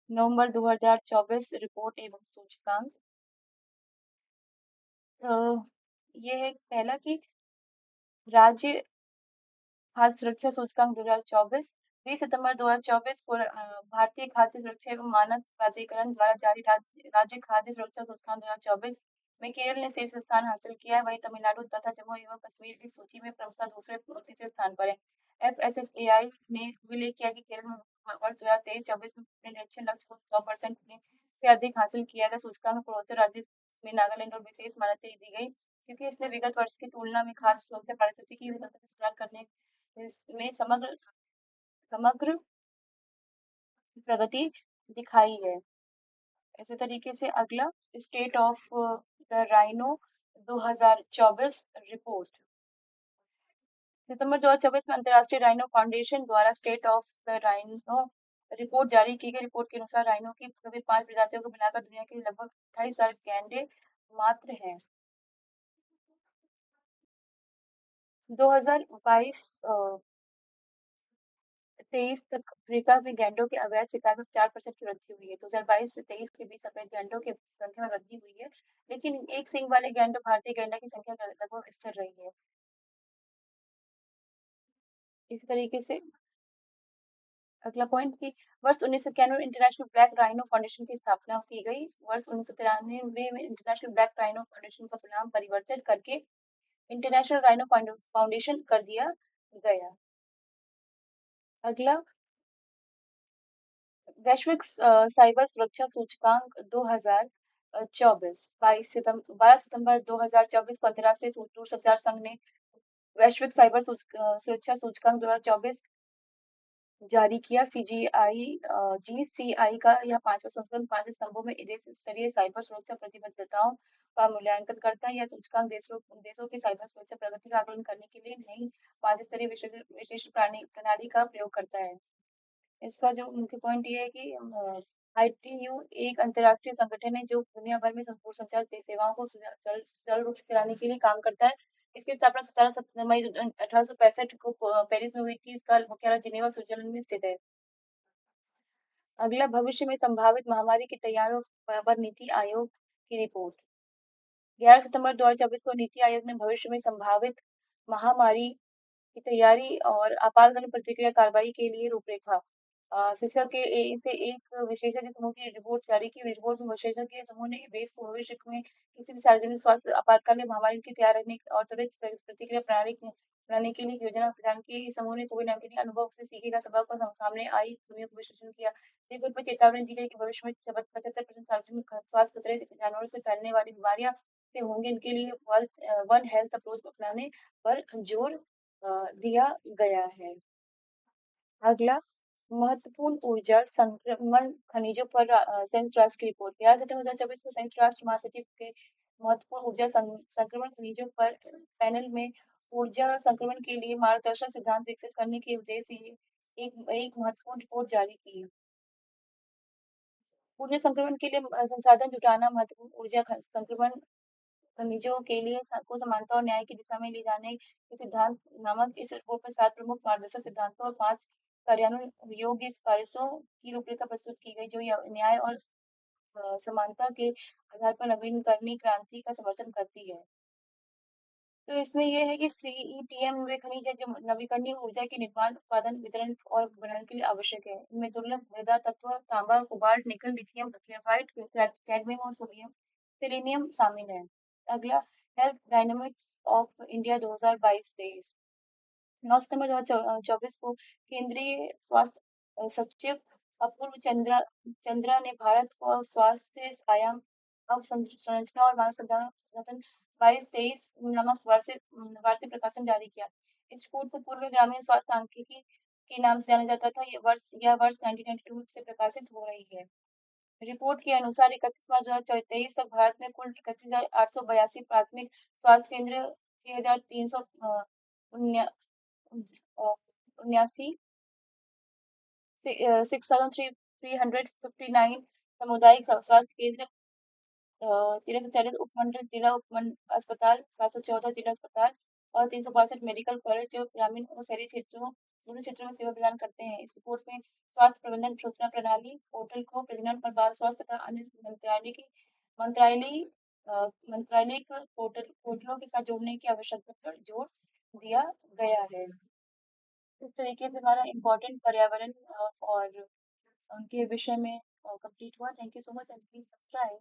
नवंबर 2024 report एवं सूचकांक। अ, ये है पहला कि राज्य खाद्य सुरक्षा सूचकांक 2024 20 सितंबर 2024 को भारतीय खाद्य सुरक्षा एवं मानक प्राधिकरण द्वारा जारी राज्य खाद्य सुरक्षा सूचकांक 2024 में केरल ने शीर्ष स्थान हासिल किया है। वहीं तमिलनाडु तथा जम्मू एवं कश्मीर इस सूची में क्रमशः दूसरे और तीसरे स्थान पर है। FSSAI ने उल्लेख किया कि केरल में वर्ष 2023-24 में अपने निरीक्षण लक्ष्य को 100% से अधिक हासिल किया गया। सूचकांक में पूर्वोत्तर राज्य में नागालैंड और विशेष मान्यता दी गई क्योंकि इसने विगत वर्ष की तुलना में खाद्य सुरक्षा पारिस्थितिकी तंत्र में सुधार करने इसमें समग्र समग्र प्रगति दिखाई है। इसी तरीके से अगला state of the rhino 2024 report. सितंबर 2024 में अंतर्राष्ट्रीय राइनो फाउंडेशन द्वारा state of the rhino report जारी की गई। रिपोर्ट के अनुसार राइनो की सभी 5 प्रजातियों को मिलाकर दुनिया के लगभग 28,000 गैंडे मात्र हैं। 2022 23 तक अफ्रीका में गैंडों के अवैध शिकार में 4% की वृद्धि हुई है। 2022 से 23 के बीच सफेद गैंडों की संख्या में वृद्धि हुई है, लेकिन एक सींग वाले गैंडों भारतीय गैंडा की संख्या लगभग स्थिर रही है। इस तरीके से अगला पॉइंट कि वर्ष 1991 में इंटरनेशनल ब्लैक राइनो फाउंडेशन की स्थापना की गई। वर्ष 1993 में इंटरनेशनल ब्लैक राइनो फाउंडेशन का नाम परिवर्तित करके इंटरनेशनल राइनो फाउंडेशन कर दिया गया। अगला वैश्विक साइबर सुरक्षा सूचकांक 2024 12 सितंबर 2024 को अंतर्राष्ट्रीय दूरसंचार संघ ने वैश्विक साइबर सुरक्षा सूचकांक 2024 जारी किया। GCI का यह 5वां संस्करण 5 स्तंभों में देश स्तरीय साइबर सुरक्षा प्रतिबद्धताओं का मूल्यांकन करता है। यह सूचकांक देशों की साइबर सुरक्षा प्रगति का आकलन करने के लिए नई 5 स्तरीय विशिष्ट प्रणाली का प्रयोग करता है। इसका जो मुख्य पॉइंट ये है कि ITU एक अंतर्राष्ट्रीय संगठन है जो दुनिया भर में संपूर्ण संचार सेवाओं को सुचारू रूप से चलाने के लिए काम करता है। इसकी स्थापना 17 मई 1865 को पेरिस में हुई थी। इसका मुख्यालय जिनेवा स्विट्जरलैंड में स्थित है। अगला भविष्य में संभावित महामारी की तैयारियों पर नीति आयोग की रिपोर्ट। 11 सितंबर 2024 को नीति आयोग ने भविष्य में संभावित महामारी की तैयारी और आपातकालीन प्रतिक्रिया कार्रवाई के लिए रूपरेखा शीर्षक के इसे एक विशेषज्ञ समूह की रिपोर्ट जारी की। रिपोर्ट में विशेषज्ञ समूह ने देश को भविष्य में किसी भी सार्वजनिक स्वास्थ्य आपातकालीन महामारी की तैयार रहने और त्वरित प्रतिक्रिया प्रणाली बनाने के लिए योजना प्रदान की। इस समूह ने कोविड-19 के अनुभव से सीखेगा सबक को सामने आई दुनिया को विश्लेषण किया। रिपोर्ट में चेतावनी दी गई कि भविष्य में 75% सार्वजनिक स्वास्थ्य खतरे जानवरों से फैलने वाली बीमारियां से होंगे। इनके लिए वन हेल्थ अप्रोच अपनाने पर जोर दिया गया है। अगला महत्वपूर्ण ऊर्जा संक्रमण खनिजों पर संयुक्त राष्ट्र की रिपोर्ट। 11 सितंबर 2024 को संयुक्त राष्ट्र महासचिव के महत्वपूर्ण ऊर्जा संक्रमण खनिजों पर पैनल में ऊर्जा संक्रमण के लिए मार्गदर्शक सिद्धांत विकसित करने के उद्देश्य से एक महत्वपूर्ण रिपोर्ट जारी की। ऊर्जा संक्रमण के लिए संसाधन जुटाना महत्वपूर्ण ऊर्जा संक्रमण खनिजों के लिए को समानता और न्याय की दिशा में ले जाने के सिद्धांत नामक इस रिपोर्ट में 7 प्रमुख मार्गदर्शक सिद्धांतों और 5 कार्यान्वयन योग्य सिफारिशों की रूपरेखा प्रस्तुत की गई जो न्याय और समानता के आधार पर नवीनकरणीय क्रांति का समर्थन करती है। तो इसमें यह है कि CETM वे खनिज है जो नवीकरणीय ऊर्जा के निर्माण, उत्पादन, वितरण और भंडारण के लिए आवश्यक है। इनमें दुर्लभ मृदा तत्व तांबा, कोबाल्ट, निकल, लिथियम, ग्रेफाइट, कैडमियम और सोडियम सेलेनियम शामिल है। अगला हेल्थ डायनामिक्स ऑफ इंडिया 2022-23। 9 सितंबर 2024 को केंद्रीय स्वास्थ्य सचिव अपूर्व चंद्रा ने भारत को स्वास्थ्य आयाम अवसंरचना और मानव संसाधन 22-23 नामक वार्षिक प्रकाशन जारी किया। इस रिपोर्ट को पूर्व ग्रामीण स्वास्थ्य सांख्यिकी के नाम से जाना जाता था। यह वर्ष 1992 से प्रकाशित हो रही है। रिपोर्ट के अनुसार 31 मार्च 2023 तक भारत में कुल 31,882 प्राथमिक स्वास्थ्य केंद्र 6,379 6,359 सामुदायिक स्वास्थ्य केंद्र 1340 उपमंडल जिला अस्पताल 714 जिला अस्पताल और 362 मेडिकल कॉलेज जो ग्रामीण और शहरी क्षेत्रों विभिन्न क्षेत्रों में सेवा प्रदान करते हैं। इस रिपोर्ट में स्वास्थ्य प्रबंधन सूचना प्रणाली पोर्टल को प्रजनन और बाल स्वास्थ्य तथा अन्य मंत्रालयिक मंत्रालयिक पोर्टलों के साथ जोड़ने की आवश्यकता पर जोर दिया गया है। इस तरीके से हमारा इम्पोर्टेंट पर्यावरण और उनके विषय में कंप्लीट हुआ। Thank you so much and please subscribe.